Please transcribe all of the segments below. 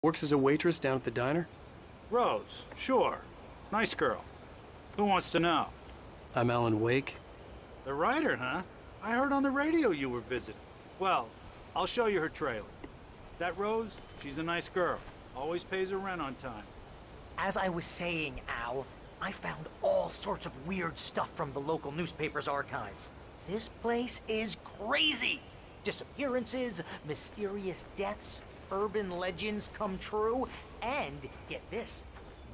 Works as a waitress down at the diner? Rose, sure. Nice girl. Who wants to know? I'm Alan Wake. The writer, huh? I heard on the radio you were visiting. Well, I'll show you her trailer. That Rose, she's a nice girl. Always pays her rent on time. As I was saying, Al, I found all sorts of weird stuff from the local newspaper's archives. This place is crazy. Disappearances, mysterious deaths, urban legends come true, and get this,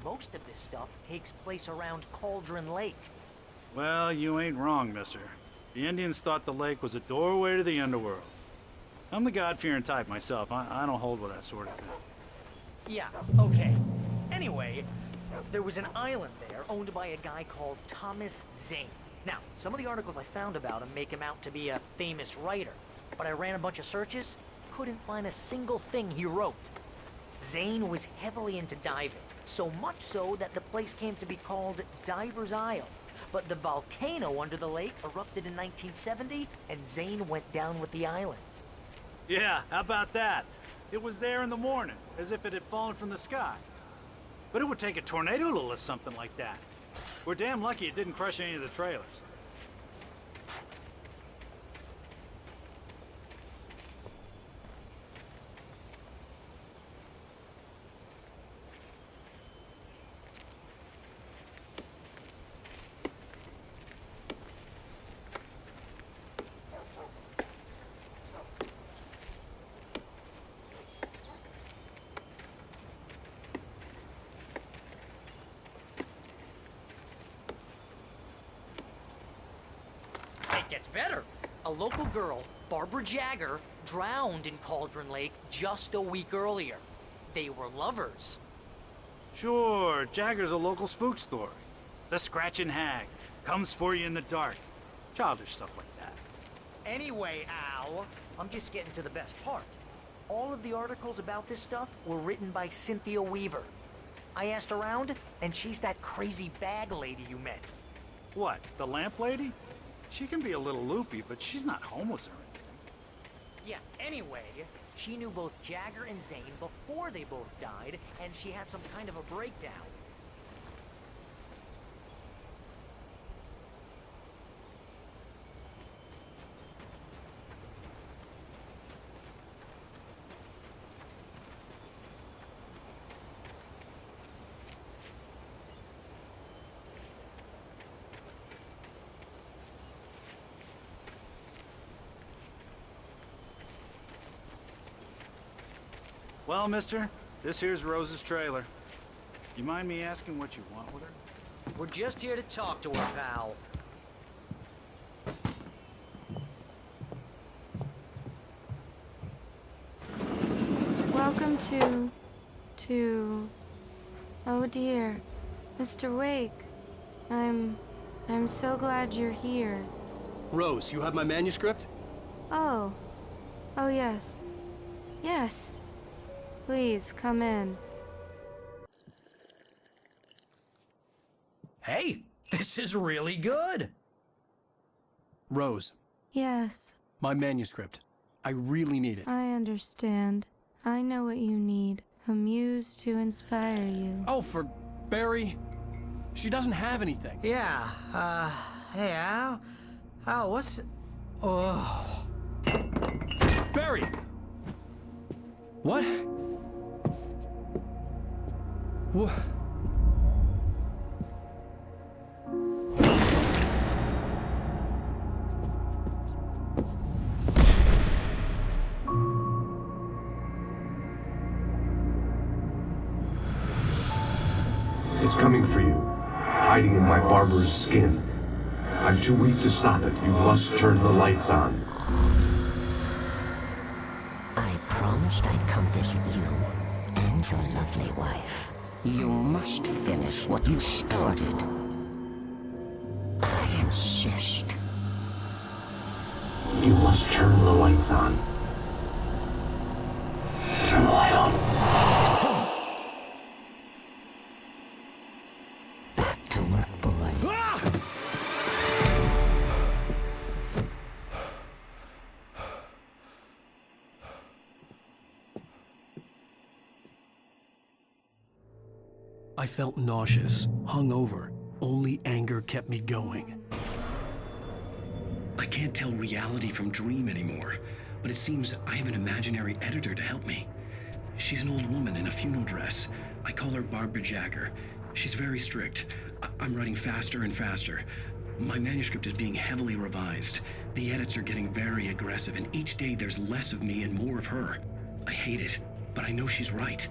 most of this stuff takes place around Cauldron Lake. Well, you ain't wrong, mister. The Indians thought the lake was a doorway to the underworld. I'm the God-fearing type myself. I don't hold with that sort of thing. Yeah, okay. Anyway, there was an island there owned by a guy called Thomas Zane. Now, some of the articles I found about him make him out to be a famous writer, but I ran a bunch of searches, couldn't find a single thing he wrote. Zane was heavily into diving, so much so that the place came to be called Diver's Isle. But the volcano under the lake erupted in 1970, and Zane went down with the island. Yeah, how about that? It was there in the morning, as if it had fallen from the sky. But it would take a tornado to lift something like that. We're damn lucky it didn't crush any of the trailers. It gets better. A local girl, Barbara Jagger, drowned in Cauldron Lake just a week earlier. They were lovers. Sure, Jagger's a local spook story. The Scratching Hag comes for you in the dark. Childish stuff like that. Anyway, Al, I'm just getting to the best part. All of the articles about this stuff were written by Cynthia Weaver. I asked around, and she's that crazy bag lady you met. What, the lamp lady? She can be a little loopy, but she's not homeless or anything. Yeah, anyway, she knew both Jagger and Zane before they both died, and she had some kind of a breakdown. Well, mister, this here's Rose's trailer. You mind me asking what you want with her? We're just here to talk to her, pal. Welcome to... Oh dear, Mr. Wake. I'm so glad you're here. Rose, you have my manuscript? Oh. Oh yes. Yes. Please, come in. Hey, this is really good. Rose, Yes, my manuscript. I really need it. I understand. I know what you need. A muse to inspire you. Oh, for Barry. She doesn't have anything. Yeah, hey, Al? Al, what's... Oh... Barry! What? What? It's coming for you, hiding in my barber's skin. I'm too weak to stop it. You must turn the lights on. I promised I'd come visit you and your lovely wife. You must finish what you started. I insist. You must turn the lights on. Turn the light on. Back to work, boy. I felt nauseous, hungover. Only anger kept me going. I can't tell reality from dream anymore, but it seems I have an imaginary editor to help me. She's an old woman in a funeral dress. I call her Barbara Jagger. She's very strict. I'm writing faster and faster. My manuscript is being heavily revised. The edits are getting very aggressive, and each day there's less of me and more of her. I hate it, but I know she's right.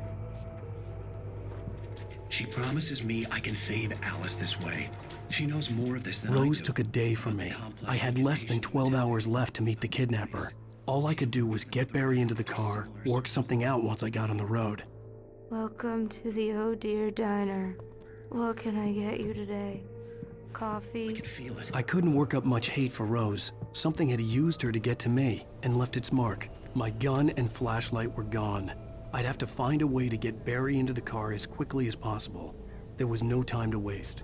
She promises me I can save Alice this way. She knows more of this than I do. Rose took a day from me. I had less than 12 hours left to meet the kidnapper. All I could do was get Barry into the car, work something out once I got on the road. Welcome to the Oh Dear Diner. What can I get you today? I Coffee? can feel it. I couldn't work up much hate for Rose. Something had used her to get to me and left its mark. My gun and flashlight were gone. I'd have to find a way to get Barry into the car as quickly as possible. There was no time to waste.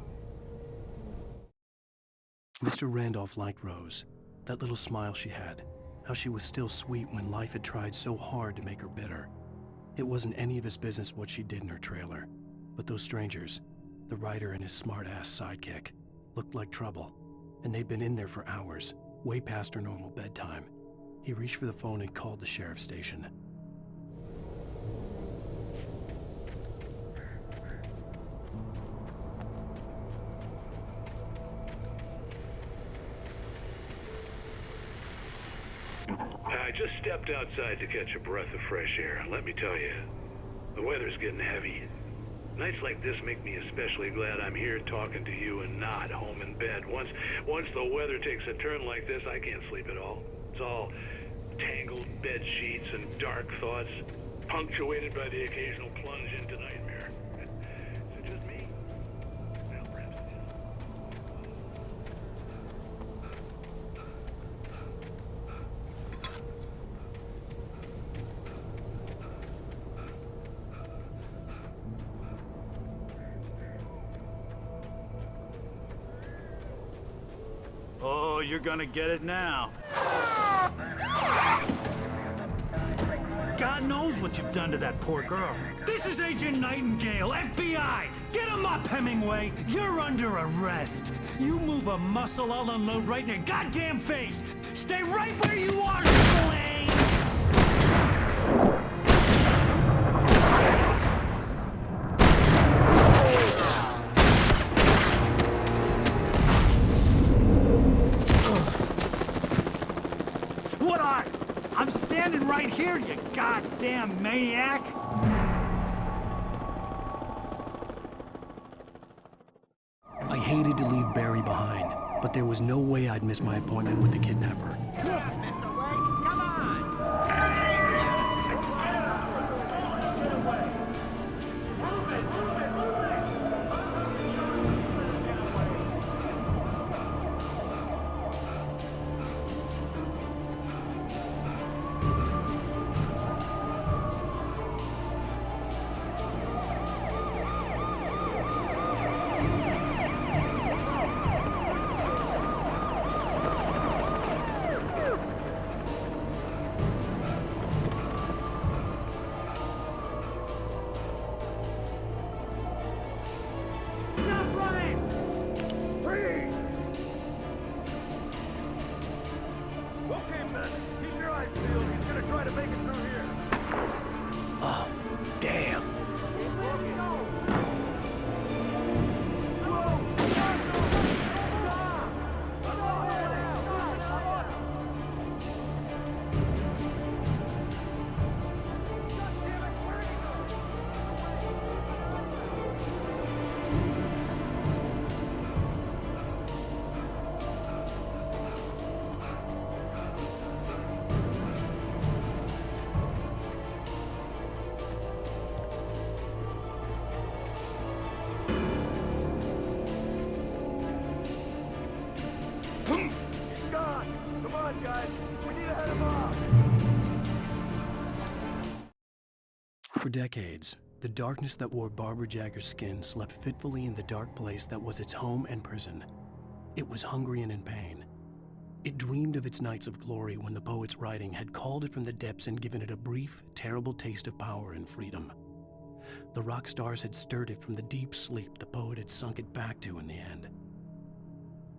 Mr. Randolph liked Rose. That little smile she had. How she was still sweet when life had tried so hard to make her bitter. It wasn't any of his business what she did in her trailer. But those strangers, the writer and his smart-ass sidekick, looked like trouble. And they'd been in there for hours, way past her normal bedtime. He reached for the phone and called the sheriff's station. I just stepped outside to catch a breath of fresh air. Let me tell you, the weather's getting heavy. Nights like this make me especially glad I'm here talking to you and not home in bed. Once the weather takes a turn like this, I can't sleep at all. It's all tangled bed sheets and dark thoughts, punctuated by the occasional plunge into nightmare. Is it just me? Well, perhaps it is. Oh, you're gonna get it now. God knows what you've done to that poor girl. This is Agent Nightingale, FBI! Get him up, Hemingway! You're under arrest! You move a muscle, I'll unload right in your goddamn face! Stay right where you are, Blaine! What are? I'm standing right here, you goddamn maniac! I hated to leave Barry behind, but there was no way I'd miss my appointment with the kidnapper. Mr. Wake, come on! Oh, damn. For decades, the darkness that wore Barbara Jagger's skin slept fitfully in the dark place that was its home and prison. It was hungry and in pain. It dreamed of its nights of glory when the poet's writing had called it from the depths and given it a brief, terrible taste of power and freedom. The rock stars had stirred it from the deep sleep the poet had sunk it back to in the end.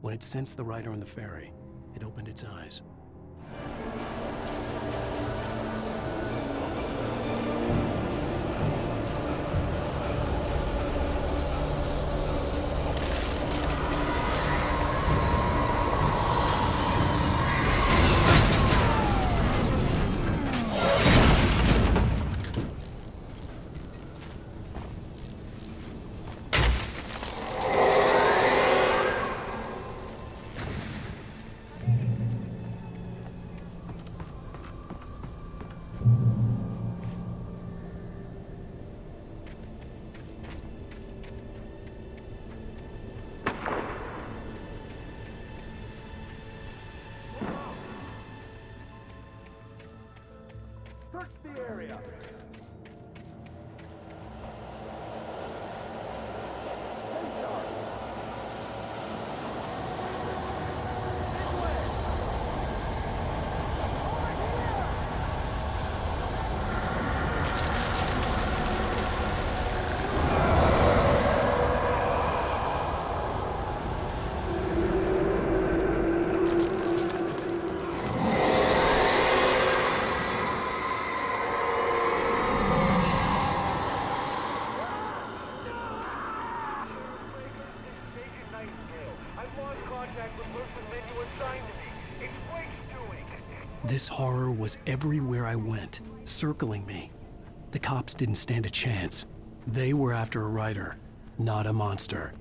When it sensed the rider on the ferry, it opened its eyes. This horror was everywhere I went, circling me. The cops didn't stand a chance. They were after a rider, not a monster.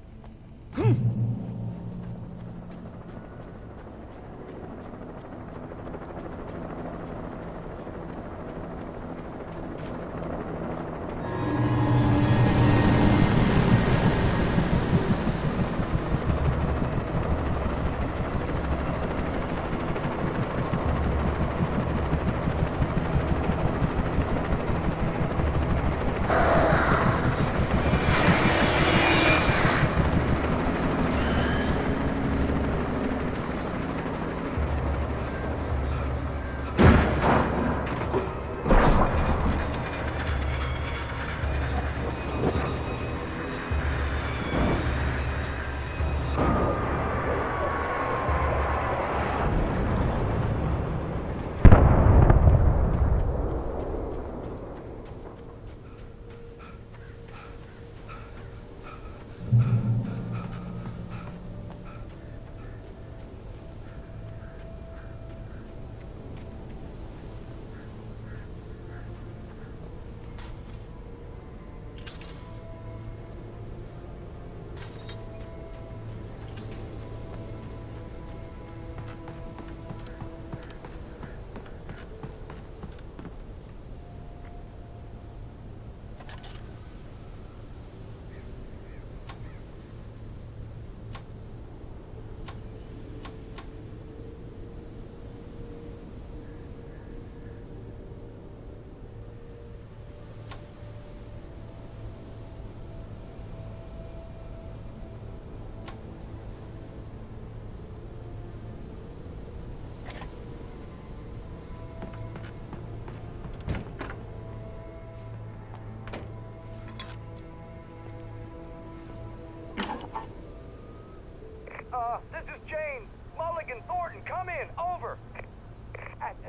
This is James. Mulligan, Thornton, come in. Over.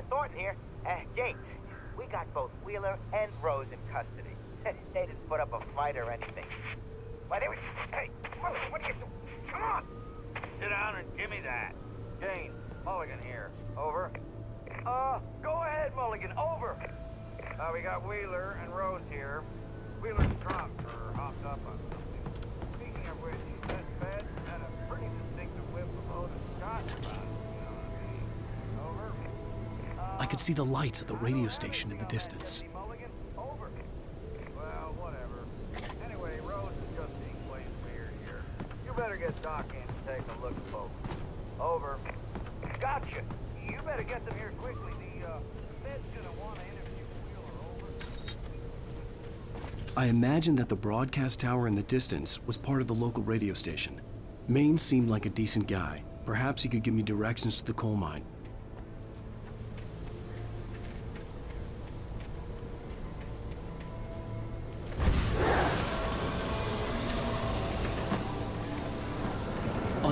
Thornton here. James, we got both Wheeler and Rose in custody. They didn't put up a fight or anything. Why, they were... Hey, Mulligan, what are you doing? Come on! Sit down and give me that. James, Mulligan here. Over. Go ahead, Mulligan. Over. We got Wheeler and Rose here. Wheeler's drunk or hopped up on something. Speaking of which, that bed had a pretty distinctive whiff of Otis Scott about it. You know what I mean? Over. I could see the lights of the radio station in the distance. Mulligan, over. Well, whatever. Anyway, Rose is just being plain weird here. You better get Doc in and take a look at both. Over. Gotcha. You better get them here quickly. The Med's gonna want to interview Wheeler. Over. I imagined that the broadcast tower in the distance was part of the local radio station. Maine seemed like a decent guy. Perhaps he could give me directions to the coal mine.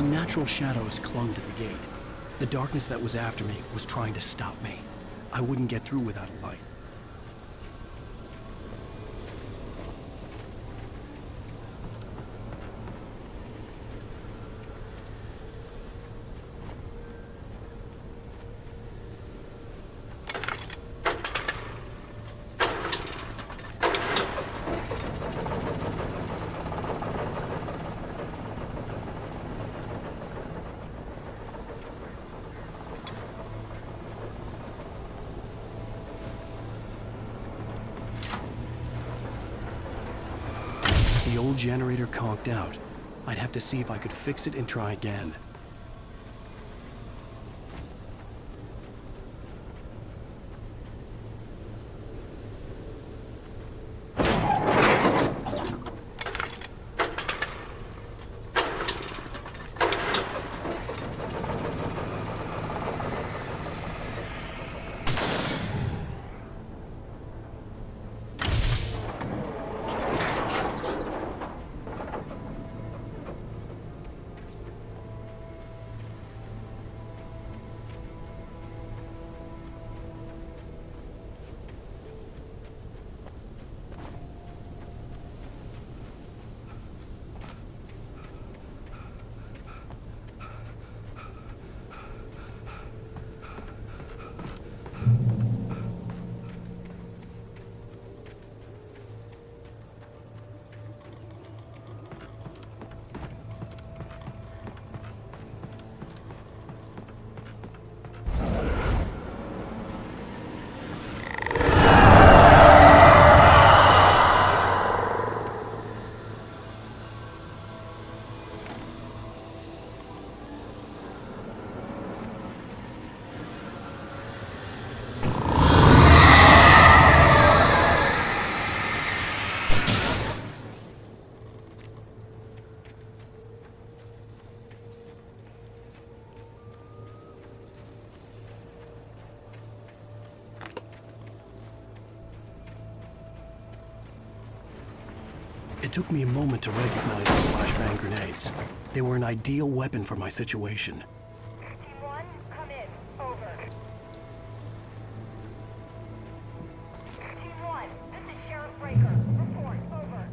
Unnatural shadows clung to the gate. The darkness that was after me was trying to stop me. I wouldn't get through without a light. The old generator conked out. I'd have to see if I could fix it and try again. It took me a moment to recognize the flashbang grenades. They were an ideal weapon for my situation. Team 1, come in. Over. Team 1, this is Sheriff Breaker. Report. Over.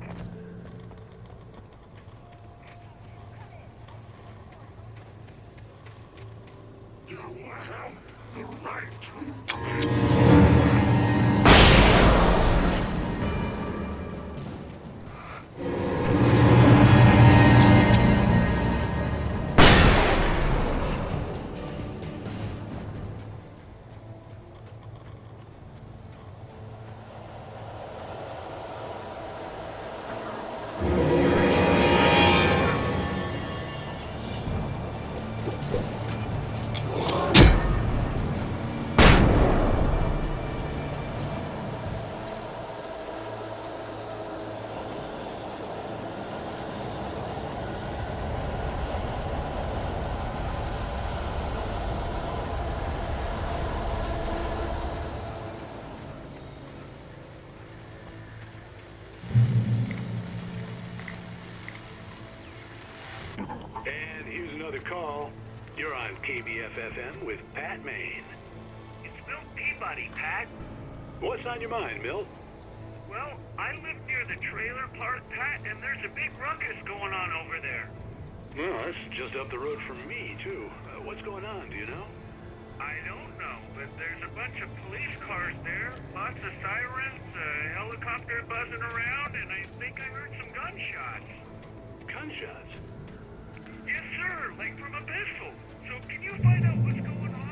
You have the right to... And here's another call. You're on KBFFM with Pat Maine. It's Milt Peabody, Pat. What's on your mind, Milt? Well, I live near the trailer park, Pat, and there's a big ruckus going on over there. Well, that's just up the road from me, too. What's going on, do you know? I don't know, but there's a bunch of police cars there, lots of sirens, a helicopter buzzing around, and I think I heard some gunshots. Gunshots? Yes, sir, like from a pistol. So can you find out what's going on?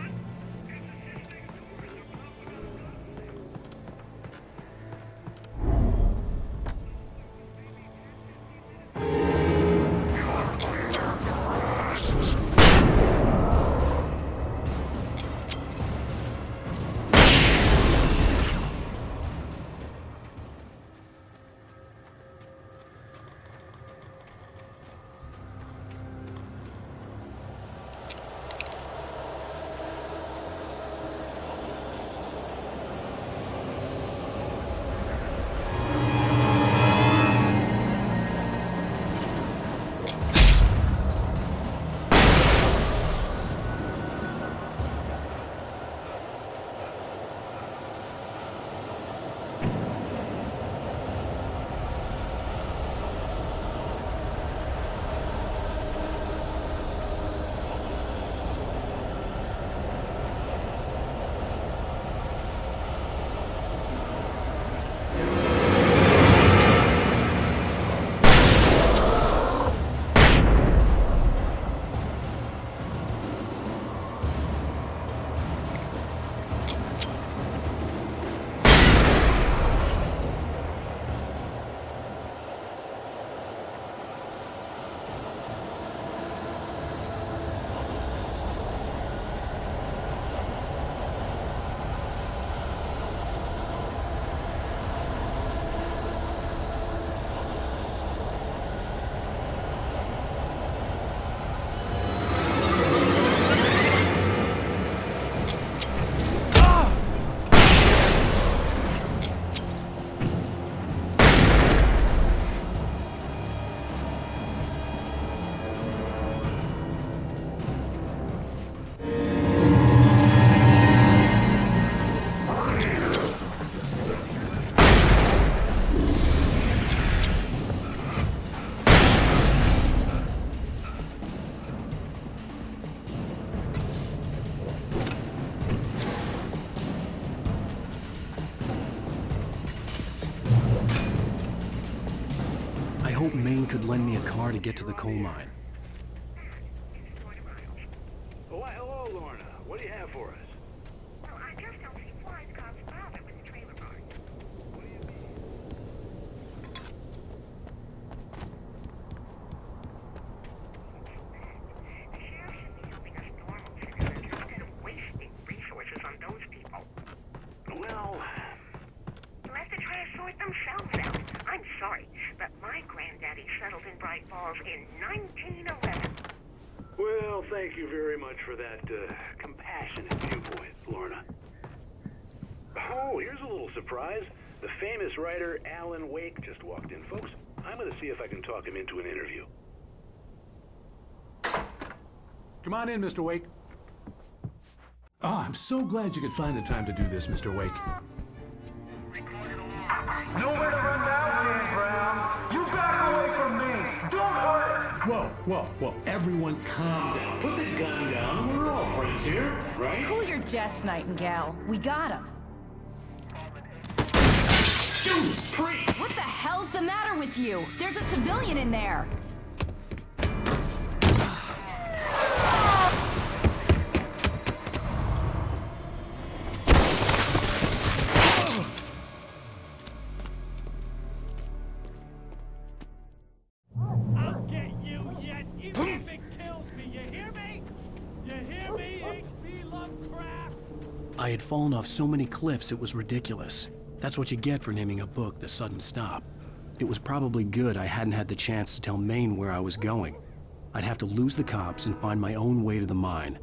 hoped Maine could lend me a car to get to the coal mine. Oh, hello, Lorna. What do you have for us? Well, I just don't see why the cops bother with the trailer park. What do you mean? The sheriff should be helping us normal citizens instead of wasting resources on those people. Well, They'll have to try to sort themselves out. I'm sorry, but my granddaddy settled in Bright Falls in 1911. well, thank you very much for that compassionate viewpoint, Lorna. Oh, here's a little surprise. The famous writer Alan Wake just walked in, folks. I'm going to see if I can talk him into an interview. Come on in, Mr. Wake. Oh, I'm so glad you could find the time to do this, Mr. Wake. Nowhere to run now, Dan Brown. You back away from me. Don't hurt. Whoa. Everyone calm down. Put the gun down. We're all friends here, right? Cool your jets, Nightingale. We got him. Judas Priest! What the hell's the matter with you? There's a civilian in there. I'll get you yet, even if it kills me. You hear me? You hear me, H.P. Lovecraft? I had fallen off so many cliffs it was ridiculous. That's what you get for naming a book The Sudden Stop. It was probably good I hadn't had the chance to tell Maine where I was going. I'd have to lose the cops and find my own way to the mine.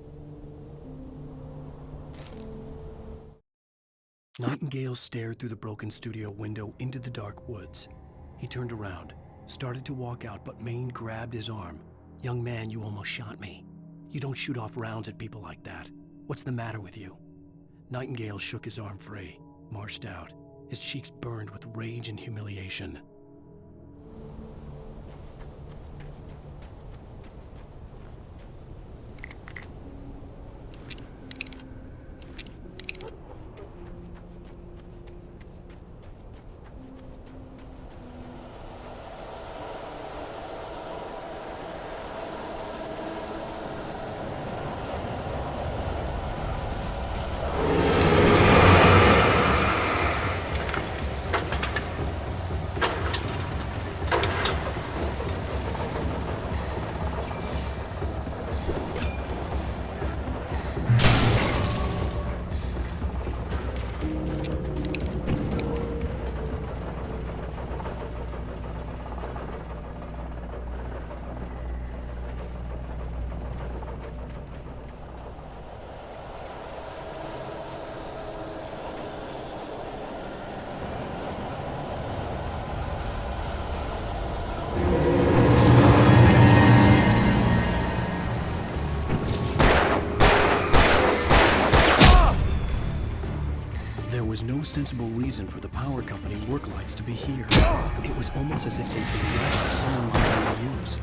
Nightingale stared through the broken studio window into the dark woods. He turned around, started to walk out, but Maine grabbed his arm. "Young man, you almost shot me. You don't shoot off rounds at people like that. What's the matter with you?" Nightingale shook his arm free, marched out. His cheeks burned with rage and humiliation. There was no sensible reason for the power company work lights to be here. It was almost as if they'd been left for someone like me to use.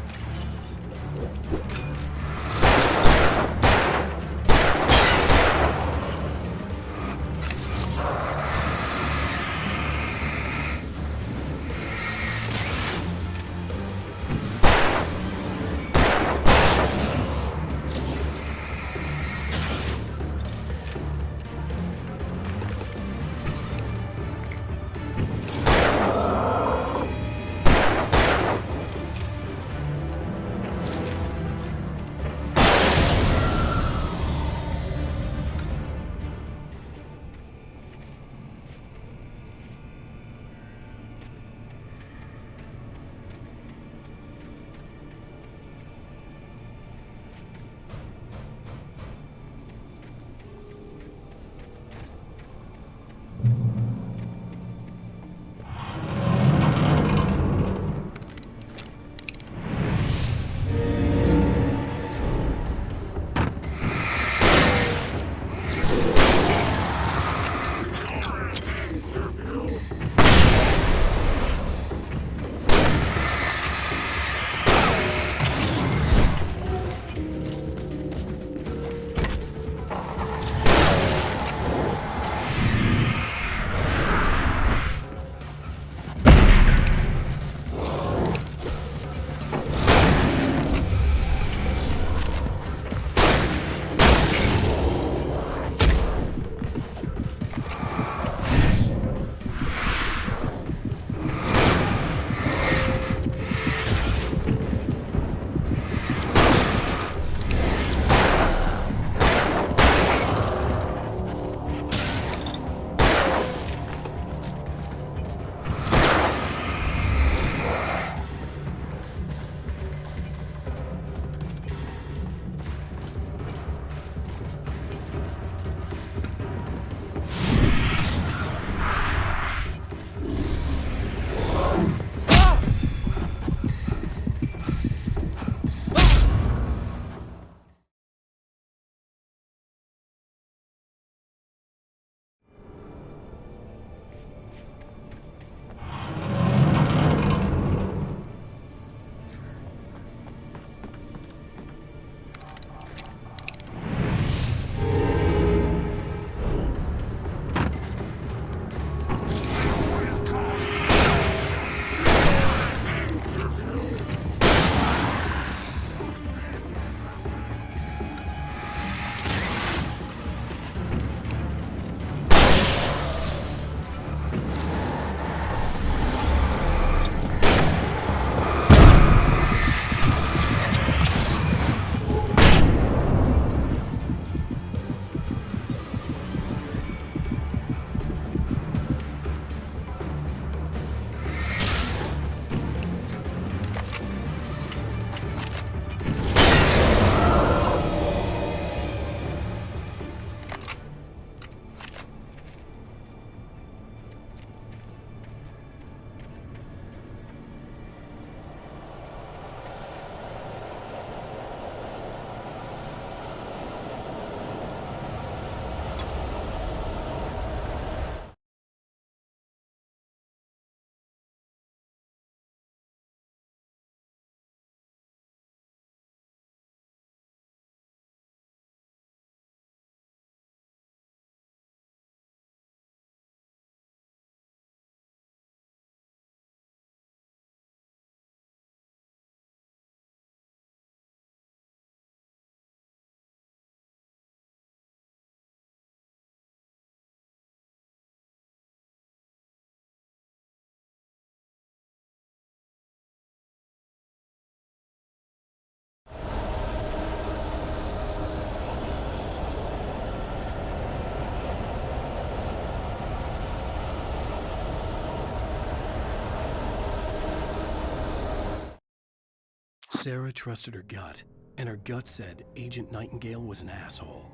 Sarah trusted her gut, and her gut said Agent Nightingale was an asshole.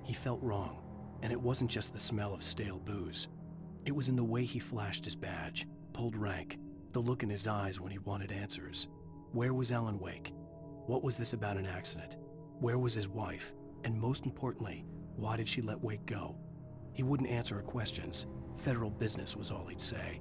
He felt wrong, and it wasn't just the smell of stale booze. It was in the way he flashed his badge, pulled rank, the look in his eyes when he wanted answers. Where was Alan Wake? What was this about an accident? Where was his wife? And most importantly, why did she let Wake go? He wouldn't answer her questions. Federal business was all he'd say.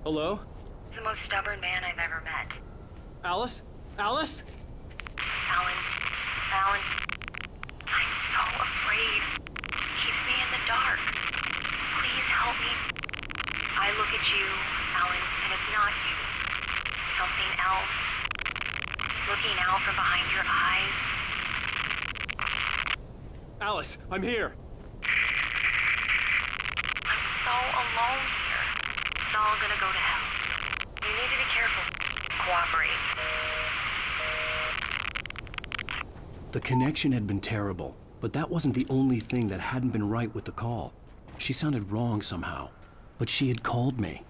Hello? The most stubborn man I've ever met. Alice? Alice? Alan. Alan. I'm so afraid. He keeps me in the dark. Please help me. I look at you, Alan, and it's not you. Something else. Looking out from behind your eyes. Alice, I'm here. I'm so alone here. It's all gonna go to hell. You need to be careful. Cooperate. The connection had been terrible, but that wasn't the only thing that hadn't been right with the call. She sounded wrong somehow, but she had called me.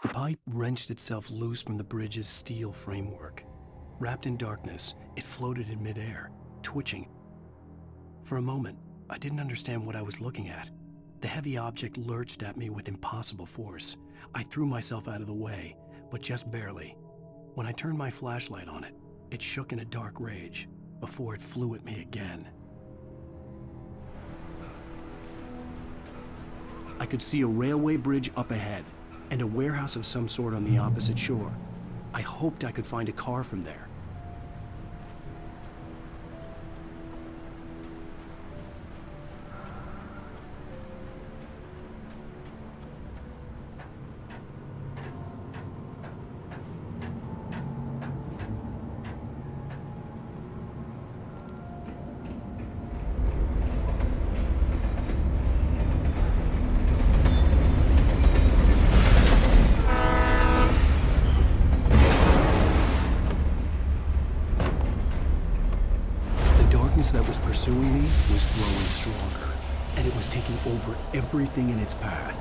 The pipe wrenched itself loose from the bridge's steel framework. Wrapped in darkness, it floated in midair, twitching. For a moment, I didn't understand what I was looking at. The heavy object lurched at me with impossible force. I threw myself out of the way, but just barely. When I turned my flashlight on it, it shook in a dark rage before it flew at me again. I could see a railway bridge up ahead, and a warehouse of some sort on the opposite shore. I hoped I could find a car from there. That was pursuing me was growing stronger, and it was taking over everything in its path.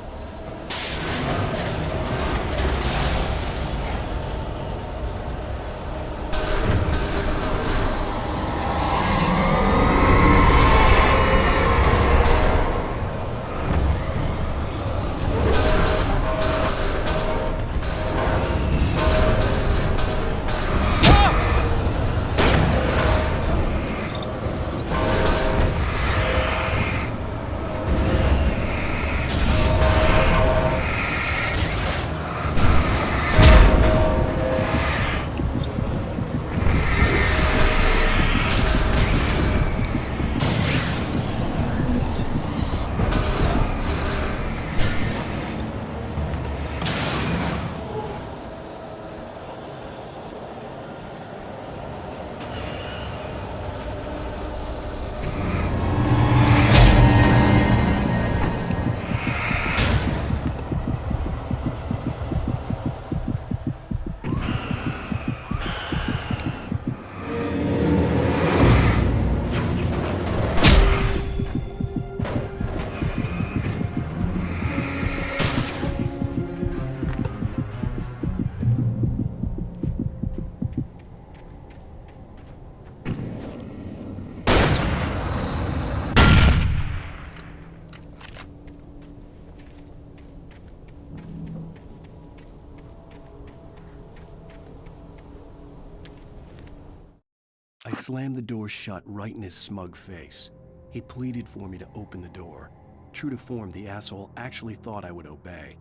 slammed the door shut right in his smug face. He pleaded for me to open the door. True to form, the asshole actually thought I would obey.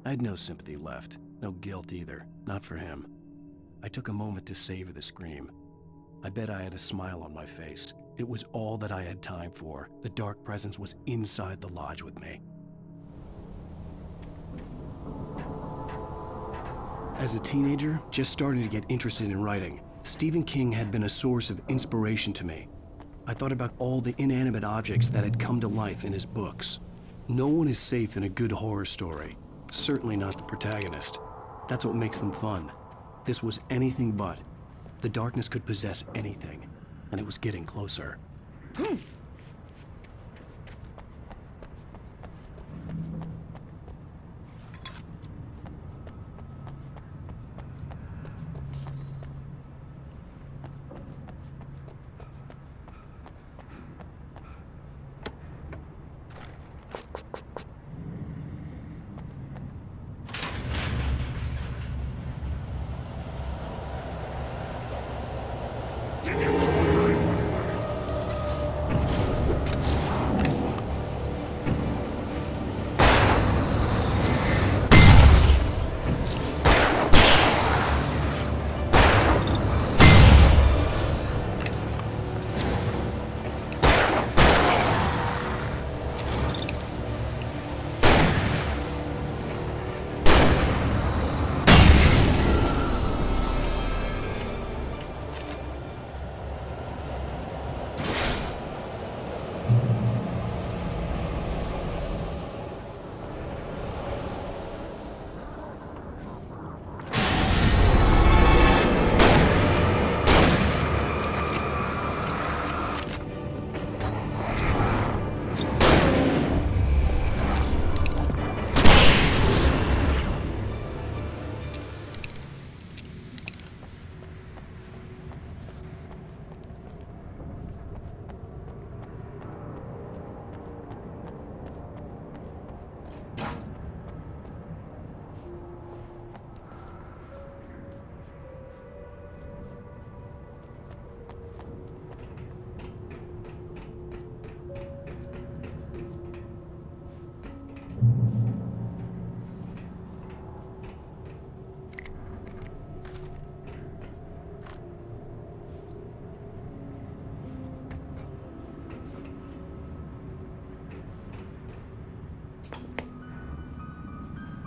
I had no sympathy left, no guilt either, not for him. I took a moment to savor the scream. I bet I had a smile on my face. It was all that I had time for. The dark presence was inside the lodge with me. As a teenager, just starting to get interested in writing, Stephen King had been a source of inspiration to me. I thought about all the inanimate objects that had come to life in his books. No one is safe in a good horror story. Certainly not the protagonist. That's what makes them fun. This was anything but. The darkness could possess anything, and it was getting closer.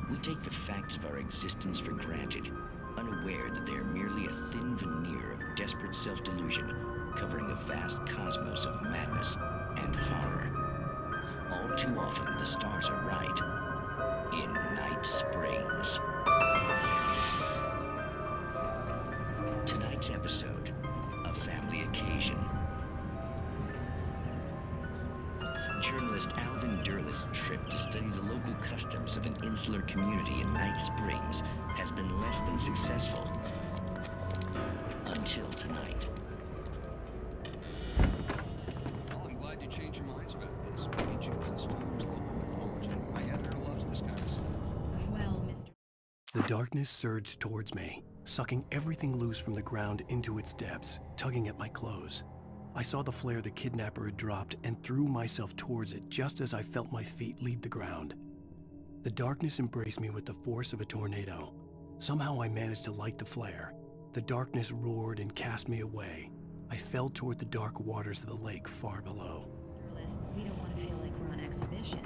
We take the facts of our existence for granted, unaware that they are merely a thin veneer of desperate self-delusion, covering a vast cosmos of madness and horror. All too often, the stars are right. In Night Springs. Tonight's episode, A Family Occasion. Journalist Alvin Derleth's trip to study the local customs of an insular community in Night Springs has been less than successful. Until tonight. Well, I'm glad you changed your minds about this. Agent Gunstorm's local reporter. My editor loves this kind of stuff. Well, Mr. The darkness surged towards me, sucking everything loose from the ground into its depths, tugging at my clothes. I saw the flare the kidnapper had dropped and threw myself towards it just as I felt my feet leave the ground. The darkness embraced me with the force of a tornado. Somehow I managed to light the flare. The darkness roared and cast me away. I fell toward the dark waters of the lake far below. We don't want to feel like we're on exhibition.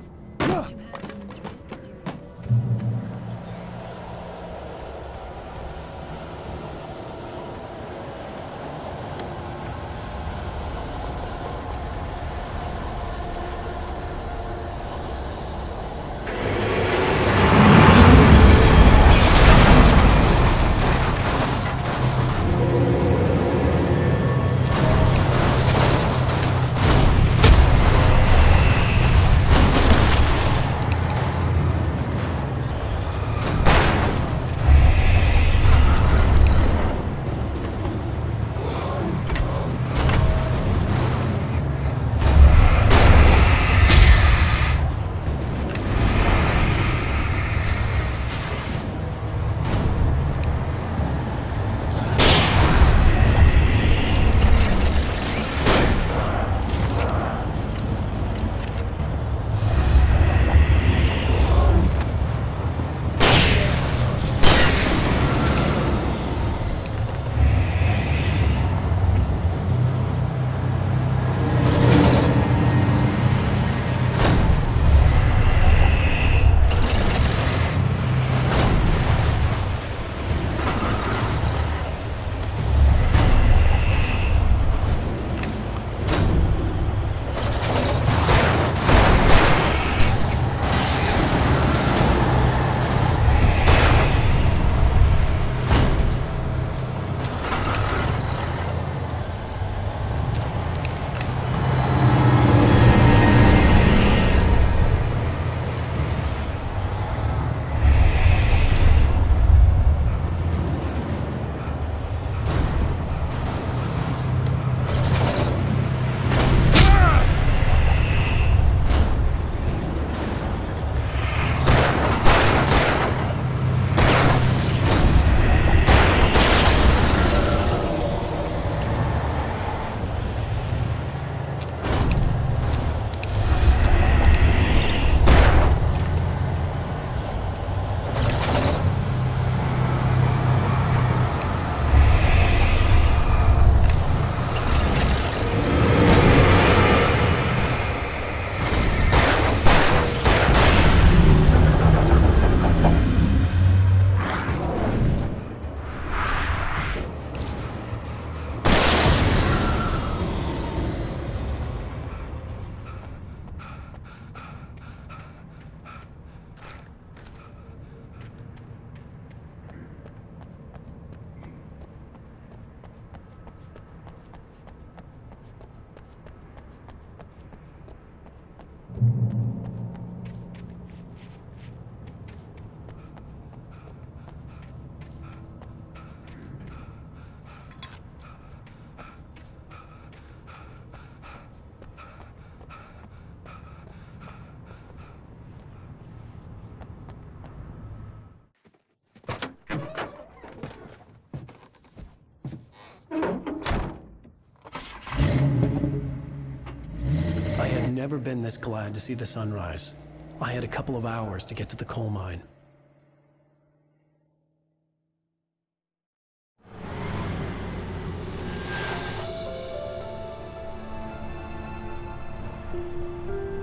never been this glad to see the sunrise. I had a couple of hours to get to the coal mine.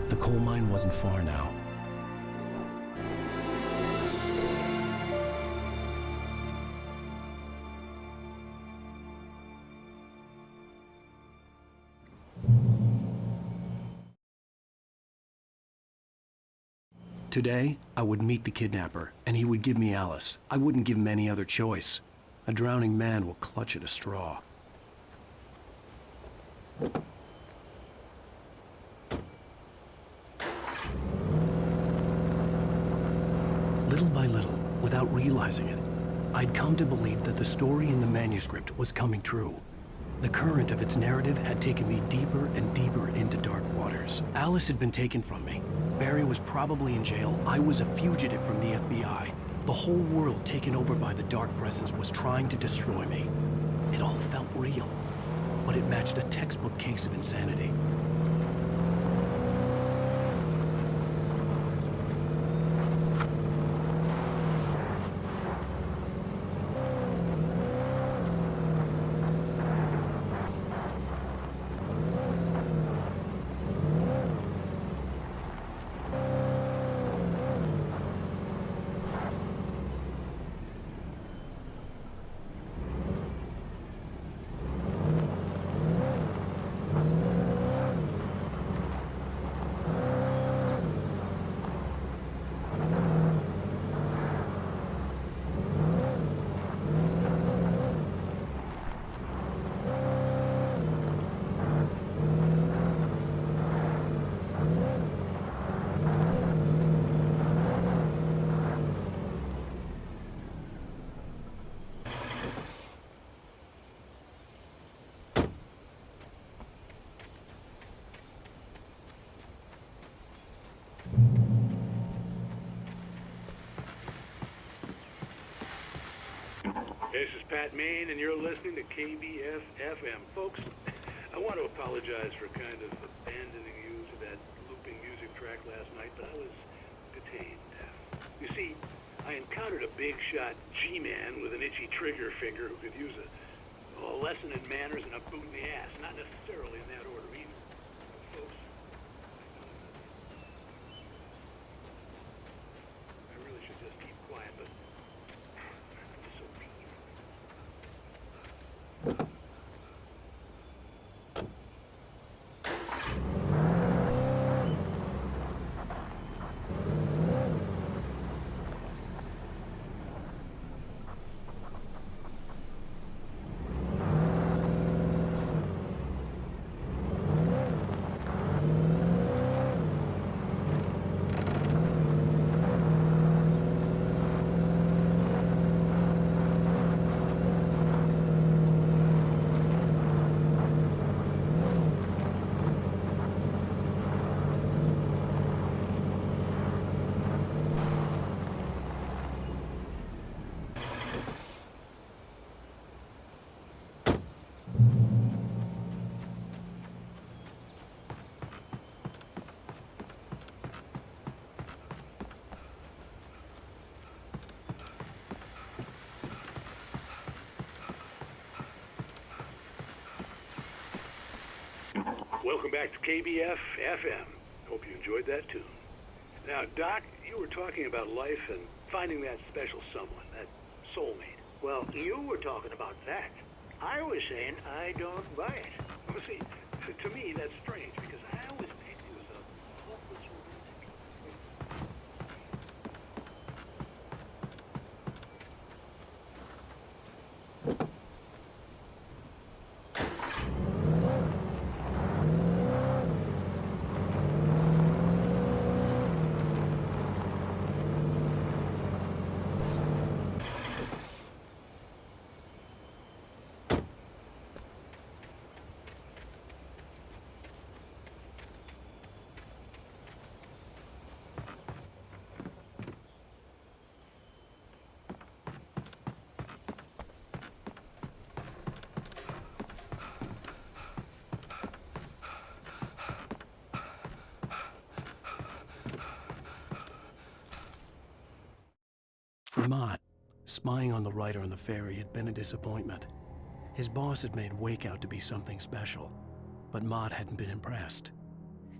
The coal mine wasn't far now. Today, I would meet the kidnapper, and he would give me Alice. I wouldn't give him any other choice. A drowning man will clutch at a straw. Little by little, without realizing it, I'd come to believe that the story in the manuscript was coming true. The current of its narrative had taken me deeper and deeper into dark waters. Alice had been taken from me. Barry was probably in jail. I was a fugitive from the FBI. The whole world taken over by the Dark Presence was trying to destroy me. It all felt real, but it matched a textbook case of insanity. This is Pat Main, and you're listening to KBF-FM. Folks, I want to apologize for kind of abandoning you to that looping music track last night, but I was detained. You see, I encountered a big shot G-man with an itchy trigger finger who could use a lesson in manners and a boot in the ass. Not necessarily in that order either. Folks, I really should just keep quiet, but I'm just so weak. Welcome back to KBF-FM. Hope you enjoyed that tune. Now, Doc, you were talking about life and finding that special someone, that soulmate. Well, you were talking about that. I was saying I don't buy it. Well, see, to me, that's strange, because I always picked you as a hopeless romantic. For Mott, spying on the writer on the ferry had been a disappointment. His boss had made Wake out to be something special, but Mott hadn't been impressed.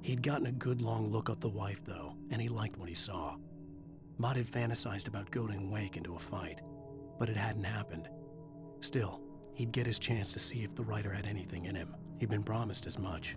He'd gotten a good long look at the wife, though, and he liked what he saw. Mott had fantasized about goading Wake into a fight, but it hadn't happened. Still, he'd get his chance to see if the writer had anything in him. He'd been promised as much.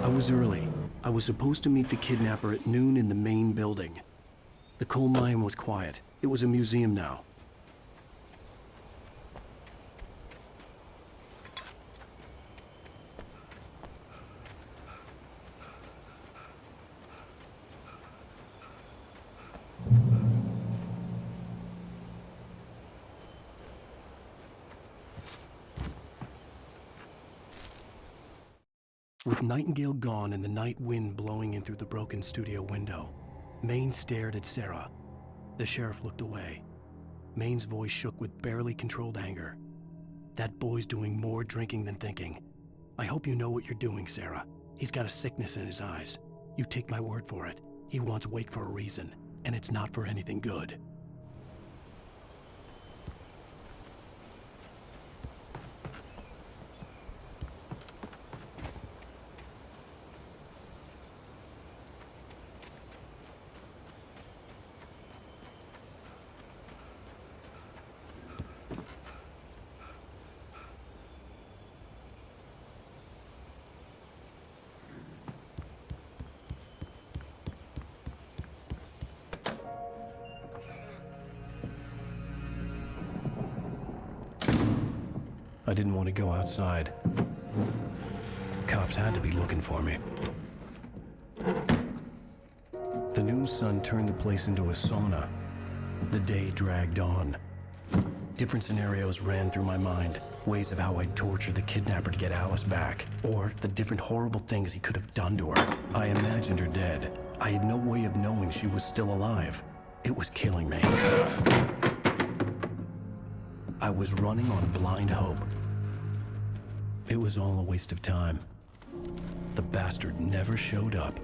I was early. I was supposed to meet the kidnapper at noon in the main building. The coal mine was quiet. It was a museum now. With Nightingale gone and the night wind blowing in through the broken studio window, Maine stared at Sarah. The sheriff looked away. Maine's voice shook with barely controlled anger. That boy's doing more drinking than thinking. I hope you know what you're doing, Sarah. He's got a sickness in his eyes. You take my word for it. He wants Wake for a reason, and it's not for anything good. I didn't want to go outside. Cops had to be looking for me. The noon sun turned the place into a sauna. The day dragged on. Different scenarios ran through my mind. Ways of how I'd torture the kidnapper to get Alice back. Or the different horrible things he could have done to her. I imagined her dead. I had no way of knowing she was still alive. It was killing me. I was running on blind hope. It was all a waste of time. The bastard never showed up.